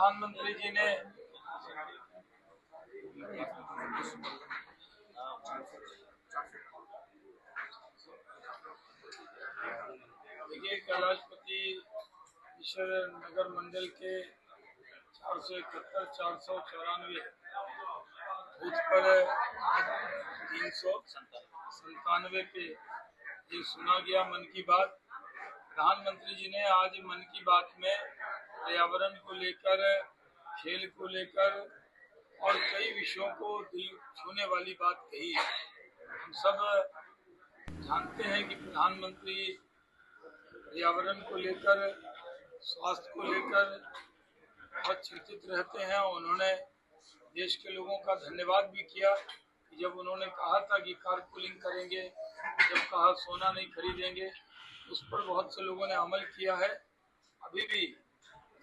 प्रधानमंत्री जी ने देखिए कैलाशपति ईश्वर नगर मंडल के 471, 494 बूथ पर आज 397 पे ये सुना गया मन की बात। प्रधानमंत्री जी ने आज मन की बात में पर्यावरण को लेकर, खेल को लेकर और कई विषयों को दिल छूने वाली बात कही है। हम सब जानते हैं कि प्रधानमंत्री पर्यावरण को लेकर, स्वास्थ्य को लेकर बहुत चिंतित रहते हैं। उन्होंने देश के लोगों का धन्यवाद भी किया कि जब उन्होंने कहा था कि कारपूलिंग करेंगे, जब कहा सोना नहीं खरीदेंगे, उस पर बहुत से लोगों ने अमल किया है। अभी भी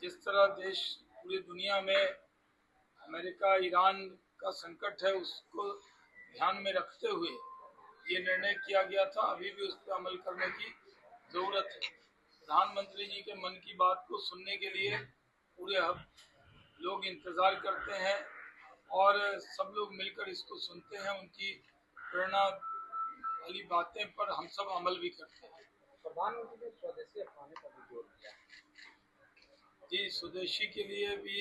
जिस तरह देश पूरी दुनिया में अमेरिका ईरान का संकट है, उसको ध्यान में रखते हुए ये निर्णय किया गया था, अभी भी उस पर अमल करने की जरूरत है। प्रधानमंत्री जी के मन की बात को सुनने के लिए पूरे लोग इंतजार करते हैं और सब लोग मिलकर इसको सुनते हैं। उनकी प्रेरणा वाली बातें पर हम सब अमल भी करते हैं। प्रधानमंत्री ने स्वदेशी अपनाने पर भी जोर दिया। जी, स्वदेशी के लिए भी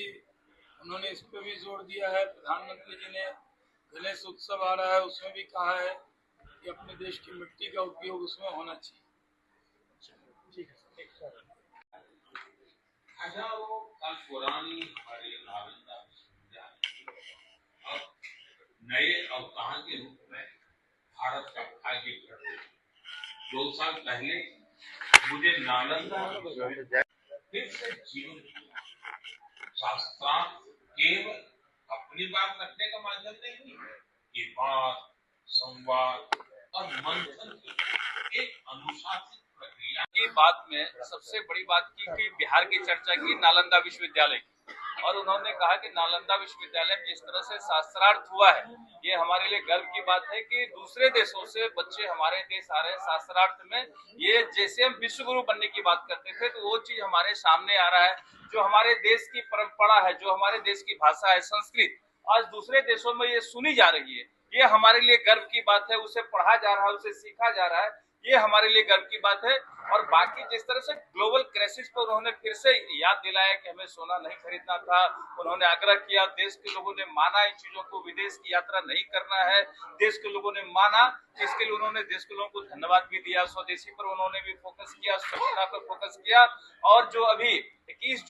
उन्होंने इस पर भी जोर दिया है। प्रधानमंत्री जी ने गणेश उत्सव आ रहा है, उसमें भी कहा है कि अपने देश की मिट्टी का उपयोग उसमें होना चाहिए। ठीक है सर। अच्छा, वो कल पुरानी हमारी नालंदा अब नए अवतार के रूप में भारत का भाग्य कर रहे। 2 साल पहले मुझे नालंदा फिर से जीवन शास्त्रार्थ केवल अपनी बात रखने का माध्यम नहीं, ये बात, संवाद और मंथन की एक अनुशासित प्रक्रिया की बात में सबसे बड़ी बात की कि बिहार की चर्चा की नालंदा विश्वविद्यालय की, और उन्होंने कहा कि नालंदा विश्वविद्यालय में जिस तरह से शास्त्रार्थ हुआ है, ये हमारे लिए गर्व की बात है कि दूसरे देशों से बच्चे हमारे देश आ रहे हैं शास्त्रार्थ में। ये जैसे हम विश्वगुरु बनने की बात करते थे, तो वो चीज हमारे सामने आ रहा है। जो हमारे देश की परंपरा है, जो हमारे देश की भाषा है संस्कृत, आज दूसरे देशों में ये सुनी जा रही है। ये हमारे लिए गर्व की बात है। उसे पढ़ा जा रहा है, उसे सीखा जा रहा है, ये हमारे लिए गर्व की बात है। और बाकी जिस तरह से ग्लोबल क्राइसिस पर उन्होंने फिर से याद दिलाया कि हमें सोना नहीं खरीदना था, उन्होंने आग्रह किया, देश के लोगों ने माना इन चीजों को, विदेश की यात्रा नहीं करना है, देश के लोगों ने माना। इसके लिए उन्होंने देश के लोगों को धन्यवाद भी दिया। स्वदेशी पर उन्होंने भी फोकस किया, स्वच्छता पर फोकस किया। और जो अभी 21